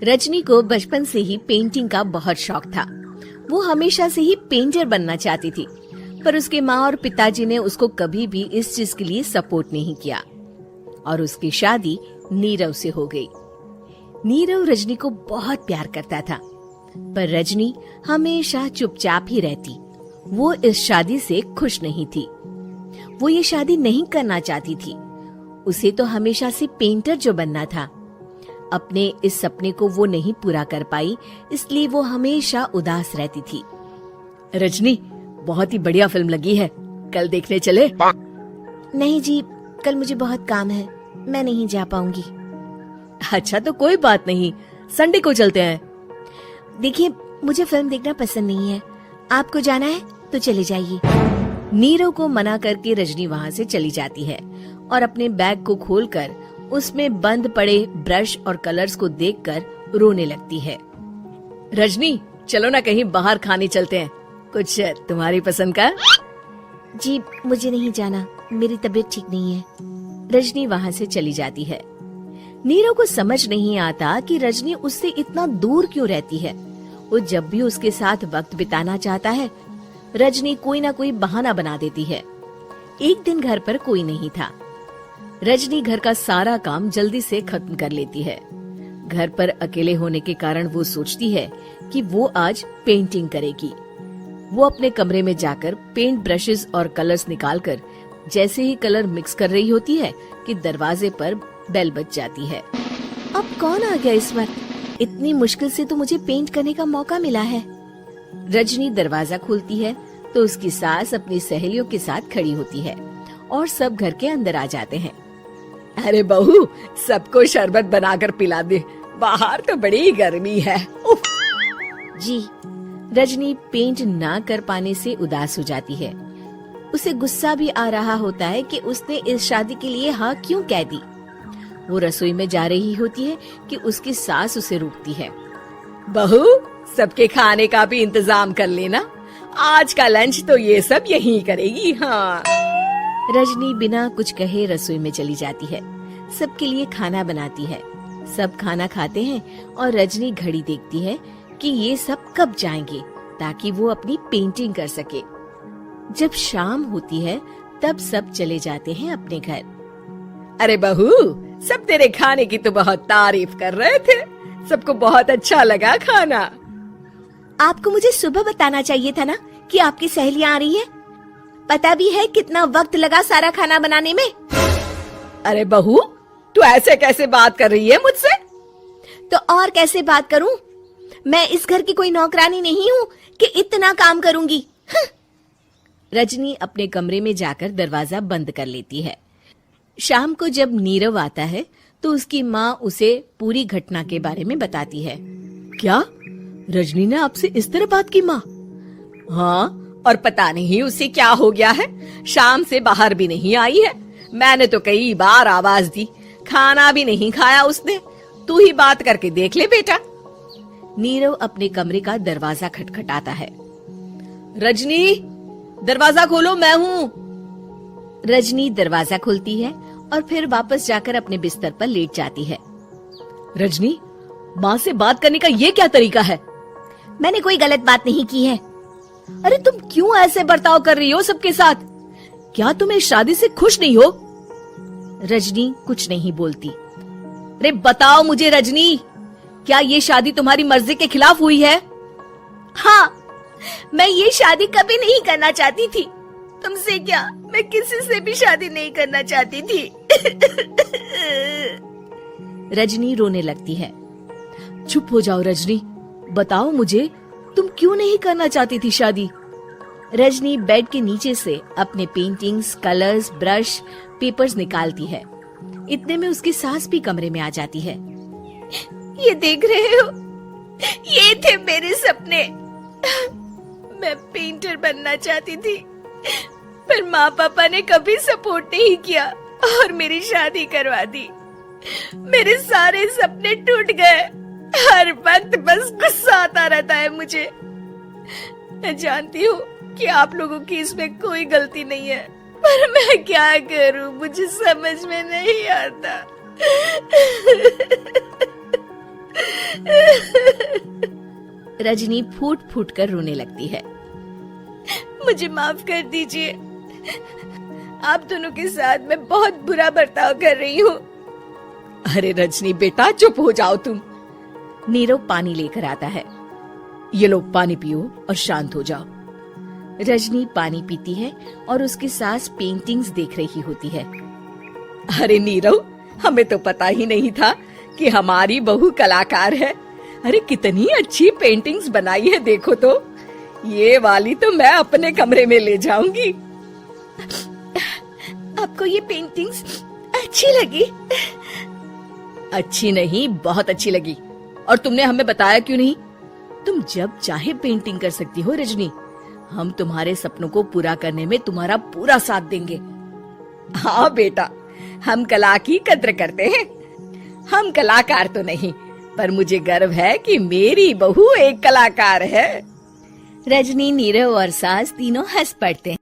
रजनी को बचपन से ही पेंटिंग का बहुत शौक था। वो हमेशा से ही पेंटर बनना चाहती थी, पर उसके माँ और पिताजी ने उसको कभी भी इस चीज के लिए सपोर्ट नहीं किया और उसकी शादी नीरव से हो गई। नीरव रजनी को बहुत प्यार करता था, पर रजनी हमेशा चुपचाप ही रहती। वो इस शादी से खुश नहीं थी। वो ये शादी नहीं करना चाहती थी। उसे तो हमेशा से पेंटर जो बनना था। अपने इस सपने को वो नहीं पूरा कर पाई, इसलिए वो हमेशा उदास रहती थी। रजनी, बहुत ही बढ़िया फिल्म लगी है, कल देखने चले? नहीं जी, कल मुझे बहुत काम है, मैं नहीं जा पाऊंगी। अच्छा तो कोई बात नहीं, संडे को चलते हैं। देखिए, मुझे फिल्म देखना पसंद नहीं है। आपको जाना है तो चले जाइए। नीरव को मना करके रजनी वहाँ से चली जाती है और अपने बैग को खोलकर उसमें बंद पड़े ब्रश और कलर्स को देखकर रोने लगती है। रजनी, चलो ना कहीं बाहर खाने चलते हैं, कुछ तुम्हारी पसंद का। जी, मुझे नहीं जाना, मेरी तबीयत ठीक नहीं है। रजनी वहाँ से चली जाती है। नीरव को समझ नहीं आता कि रजनी उससे इतना दूर क्यों रहती है। वो जब भी उसके साथ वक्त बिताना चाहता है, रजनी कोई ना कोई बहाना बना देती है। एक दिन घर पर कोई नहीं था। रजनी घर का सारा काम जल्दी से खत्म कर लेती है। घर पर अकेले होने के कारण वो सोचती है कि वो आज पेंटिंग करेगी। वो अपने कमरे में जाकर पेंट ब्रशेस और कलर्स निकालकर जैसे ही कलर मिक्स कर रही होती है कि दरवाजे पर बेल बज जाती है। अब कौन आ गया इस वक्त? इतनी मुश्किल से तो मुझे पेंट करने का मौका मिला है। रजनी दरवाजा खोलती है तो उसकी सास अपनी सहेलियों के साथ खड़ी होती है और सब घर के अंदर आ जाते हैं। अरे बहू, सबको शरबत बनाकर पिला दे, बाहर तो बड़ी गर्मी है। उफ। जी। रजनी पेंट ना कर पाने से उदास हो जाती है। उसे गुस्सा भी आ रहा होता है कि उसने इस शादी के लिए हाँ क्यों कह दी। वो रसोई में जा रही होती है कि उसकी सास उसे रोकती है। बहू, सबके खाने का भी इंतजाम कर लेना, आज का लंच तो ये सब यहीं करेगी। हाँ। रजनी बिना कुछ कहे रसोई में चली जाती है। सबके लिए खाना बनाती है। सब खाना खाते हैं और रजनी घड़ी देखती है कि ये सब कब जाएंगे ताकि वो अपनी पेंटिंग कर सके। जब शाम होती है तब सब चले जाते हैं अपने घर। अरे बहू, सब तेरे खाने की तो बहुत तारीफ कर रहे थे, सबको बहुत अच्छा लगा खाना। आपको मुझे सुबह बताना चाहिए था ना कि आपकी सहेलियां आ रही है। पता भी है कितना वक्त लगा सारा खाना बनाने में। अरे बहू, तू ऐसे कैसे बात कर रही है मुझसे? तो और कैसे बात करूं? मैं इस घर की कोई नौकरानी नहीं हूँ कि इतना काम करूंगी। रजनी अपने कमरे में जाकर दरवाजा बंद कर लेती है। शाम को जब नीरव आता है तो उसकी माँ उसे पूरी घटना के बारे में बताती है। क्या रजनी ने आपसे इस तरह बात की माँ? हाँ, और पता नहीं उसे क्या हो गया है, शाम से बाहर भी नहीं आई है। मैंने तो कई बार आवाज दी, खाना भी नहीं खाया उसने। तू ही बात करके देख ले बेटा। नीरव अपने कमरे का दरवाजा खटखटाता है। रजनी, दरवाजा खोलो, मैं हूँ। रजनी दरवाजा खोलती है और फिर वापस जाकर अपने बिस्तर पर लेट जाती है। रजनी, माँ से बात करने का ये क्या तरीका है? मैंने कोई गलत बात नहीं की है। अरे तुम क्यों ऐसे बर्ताव कर रही हो सबके साथ? क्या तुम इस शादी से खुश नहीं हो? रजनी कुछ नहीं बोलती। अरे बताओ मुझे रजनी, क्या ये शादी तुम्हारी मर्जी के खिलाफ हुई है? हाँ, मैं ये शादी कभी नहीं करना चाहती थी। तुमसे क्या, मैं किसी से भी शादी नहीं करना चाहती थी। रजनी रोने लगती है। चुप हो जाओ रजनी, बताओ मुझे, तुम क्यों नहीं करना चाहती थी शादी? रजनी बेड के नीचे से अपने पेंटिंग्स, कलर्स, ब्रश, पेपर्स निकालती है। इतने में उसकी सास भी कमरे में आ जाती है। ये देख रहे हो, ये थे मेरे सपने। मैं पेंटर बनना चाहती थी, पर माँ पापा ने कभी सपोर्ट नहीं किया और मेरी शादी करवा दी। मेरे सारे सपने टूट गए। हर वक्त बस गुस्सा आता रहता है मुझे। मैं जानती हूँ कि आप लोगों की इसमें कोई गलती नहीं है, पर मैं क्या करूँ, मुझे समझ में नहीं आता। रजनी फूट फूट कर रोने लगती है। मुझे माफ कर दीजिए, आप दोनों के साथ मैं बहुत बुरा बर्ताव कर रही हूँ। अरे रजनी बेटा चुप हो जाओ तुम। नीरव पानी लेकर आता है। ये लो पानी पियो और शांत हो जाओ। रजनी पानी पीती है और उसकी सास पेंटिंग्स देख रही होती है। अरे नीरव, हमें तो पता ही नहीं था कि हमारी बहू कलाकार है। अरे कितनी अच्छी पेंटिंग्स बनाई है, देखो तो। ये वाली तो मैं अपने कमरे में ले जाऊंगी। आपको ये पेंटिंग्स अच्छी लगी? अच्छी नहीं, बहुत अच्छी लगी। और तुमने हमें बताया क्यों नहीं? तुम जब चाहे पेंटिंग कर सकती हो रजनी। हम तुम्हारे सपनों को पूरा करने में तुम्हारा पूरा साथ देंगे। हाँ बेटा, हम कला की कद्र करते हैं। हम कलाकार तो नहीं, पर मुझे गर्व है कि मेरी बहू एक कलाकार है। रजनी, नीरव और सास तीनों हंस पड़ते हैं।